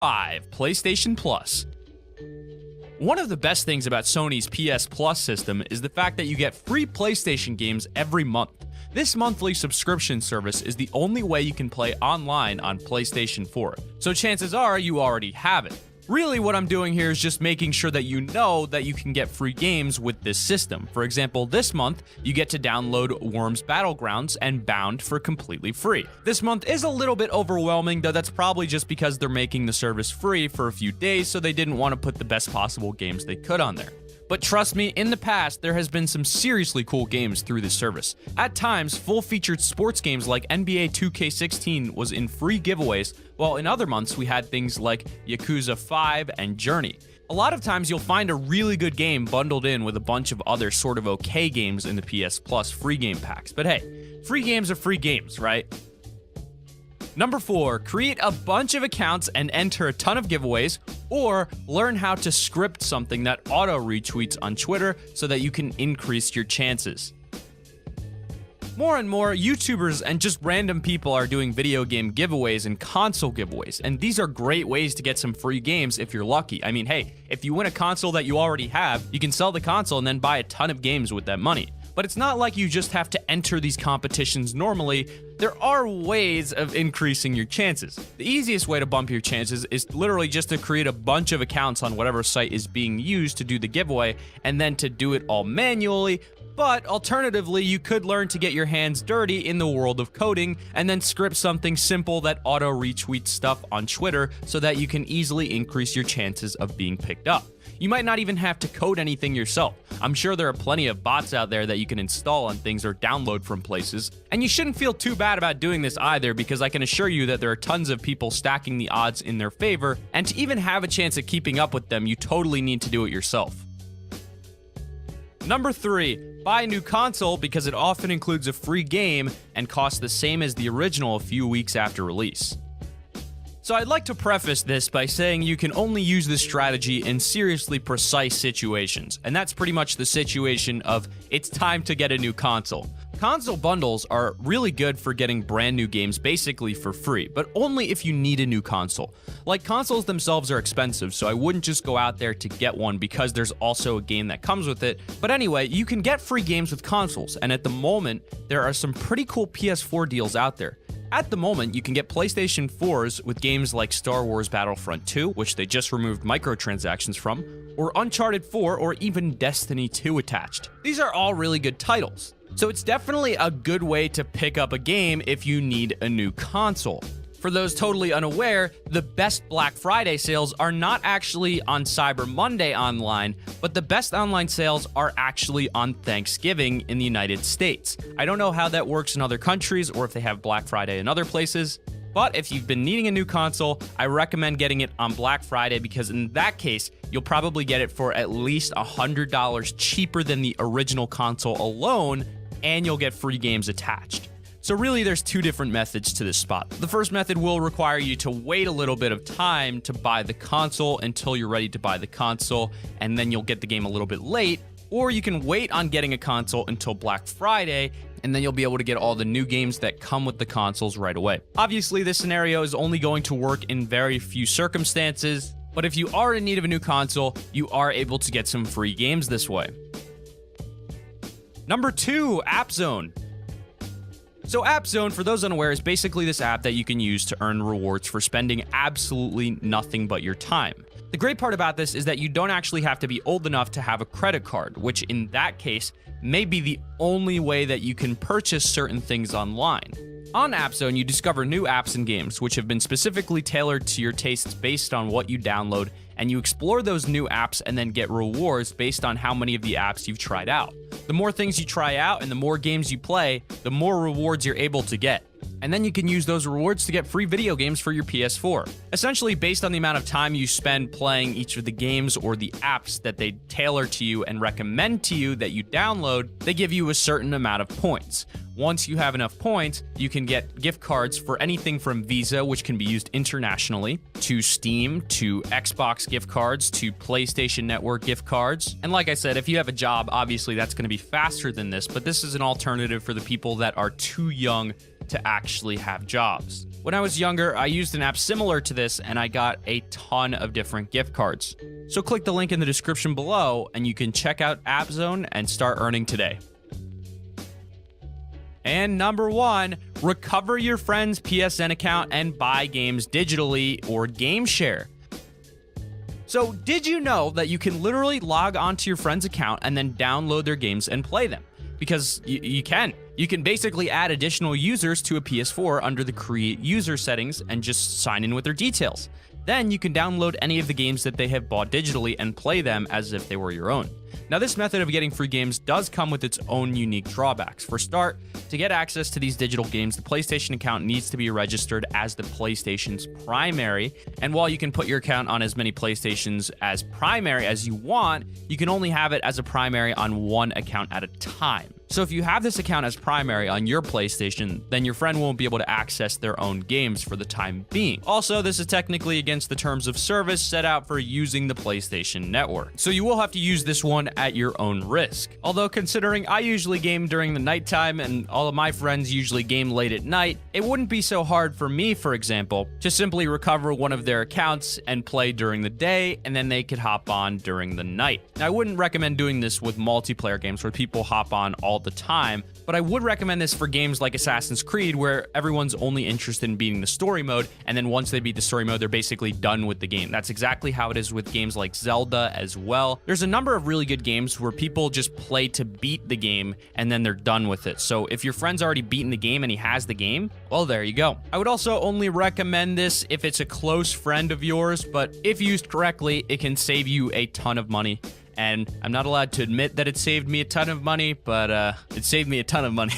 5. PlayStation Plus. One of the best things about Sony's PS Plus system is the fact that you get free PlayStation games every month. This monthly subscription service is the only way you can play online on PlayStation 4, so chances are you already have it. Really, what I'm doing here is just making sure that you know that you can get free games with this system. For example, this month, you get to download Worms Battlegrounds and Bound for completely free. This month is a little bit overwhelming, though that's probably just because they're making the service free for a few days, so they didn't want to put the best possible games they could on there. But trust me, in the past, there has been some seriously cool games through this service. At times, full-featured sports games like NBA 2K16 was in free giveaways, while in other months we had things like Yakuza 5 and Journey. A lot of times you'll find a really good game bundled in with a bunch of other sort of okay games in the PS Plus free game packs. But hey, free games are free games, right? Number 4, create a bunch of accounts and enter a ton of giveaways, or learn how to script something that auto-retweets on Twitter so that you can increase your chances. More and more, YouTubers and just random people are doing video game giveaways and console giveaways, and these are great ways to get some free games if you're lucky. I mean, hey, if you win a console that you already have, you can sell the console and then buy a ton of games with that money. But it's not like you just have to enter these competitions normally. There are ways of increasing your chances. The easiest way to bump your chances is literally just to create a bunch of accounts on whatever site is being used to do the giveaway, and then to do it all manually. But alternatively, you could learn to get your hands dirty in the world of coding and then script something simple that auto-retweets stuff on Twitter so that you can easily increase your chances of being picked up. You might not even have to code anything yourself. I'm sure there are plenty of bots out there that you can install on things or download from places. And you shouldn't feel too bad about doing this either, because I can assure you that there are tons of people stacking the odds in their favor, and to even have a chance at keeping up with them, you totally need to do it yourself. Number 3, buy a new console because it often includes a free game and costs the same as the original a few weeks after release. So I'd like to preface this by saying you can only use this strategy in seriously precise situations, and that's pretty much the situation of it's time to get a new console. Console bundles are really good for getting brand new games basically for free, but only if you need a new console. Like, consoles themselves are expensive, so I wouldn't just go out there to get one because there's also a game that comes with it. But anyway, you can get free games with consoles, and at the moment, there are some pretty cool PS4 deals out there. At the moment, you can get PlayStation 4s with games like Star Wars Battlefront 2, which they just removed microtransactions from, or Uncharted 4, or even Destiny 2 attached. These are all really good titles, so it's definitely a good way to pick up a game if you need a new console. For those totally unaware, the best Black Friday sales are not actually on Cyber Monday online, but the best online sales are actually on Thanksgiving in the United States. I don't know how that works in other countries or if they have Black Friday in other places, but if you've been needing a new console, I recommend getting it on Black Friday, because in that case, you'll probably get it for at least $100 cheaper than the original console alone, and you'll get free games attached. So really, there's two different methods to this spot. The first method will require you to wait a little bit of time to buy the console until you're ready to buy the console, and then you'll get the game a little bit late. Or you can wait on getting a console until Black Friday, and then you'll be able to get all the new games that come with the consoles right away. Obviously, this scenario is only going to work in very few circumstances, but if you are in need of a new console, you are able to get some free games this way. Number 2, App Zone. So App Zone, for those unaware, is basically this app that you can use to earn rewards for spending absolutely nothing but your time. The great part about this is that you don't actually have to be old enough to have a credit card, which in that case may be the only way that you can purchase certain things online. On App Zone, you discover new apps and games which have been specifically tailored to your tastes based on what you download, and you explore those new apps and then get rewards based on how many of the apps you've tried out. The more things you try out and the more games you play, the more rewards you're able to get. And then you can use those rewards to get free video games for your PS4. Essentially, based on the amount of time you spend playing each of the games or the apps that they tailor to you and recommend to you that you download, they give you a certain amount of points. Once you have enough points, you can get gift cards for anything from Visa, which can be used internationally, to Steam, to Xbox gift cards, to PlayStation Network gift cards. And like I said, if you have a job, obviously that's going to be faster than this, but this is an alternative for the people that are too young to actually have jobs. When I was younger, I used an app similar to this and I got a ton of different gift cards. So click the link in the description below and you can check out AppZone and start earning today. And number 1, recover your friend's PSN account and buy games digitally or game share. So did you know that you can literally log onto your friend's account and then download their games and play them? Because you can. You can basically add additional users to a PS4 under the create user settings and just sign in with their details. Then you can download any of the games that they have bought digitally and play them as if they were your own. Now, this method of getting free games does come with its own unique drawbacks. For start, to get access to these digital games, the PlayStation account needs to be registered as the PlayStation's primary. And while you can put your account on as many PlayStations as primary as you want, you can only have it as a primary on one account at a time. So if you have this account as primary on your PlayStation, then your friend won't be able to access their own games for the time being. Also, this is technically against the terms of service set out for using the PlayStation Network. So you will have to use this one at your own risk. Although considering I usually game during the nighttime and all of my friends usually game late at night, it wouldn't be so hard for me, for example, to simply recover one of their accounts and play during the day, and then they could hop on during the night. Now, I wouldn't recommend doing this with multiplayer games where people hop on all the time, but I would recommend this for games like Assassin's Creed, where everyone's only interested in beating the story mode, and then once they beat the story mode, they're basically done with the game. That's exactly how it is with games like Zelda as well. There's a number of really good games where people just play to beat the game, and then they're done with it. So if your friend's already beaten the game and he has the game, well, there you go. I would also only recommend this if it's a close friend of yours, but if used correctly, it can save you a ton of money. And I'm not allowed to admit that it saved me a ton of money, but it saved me a ton of money.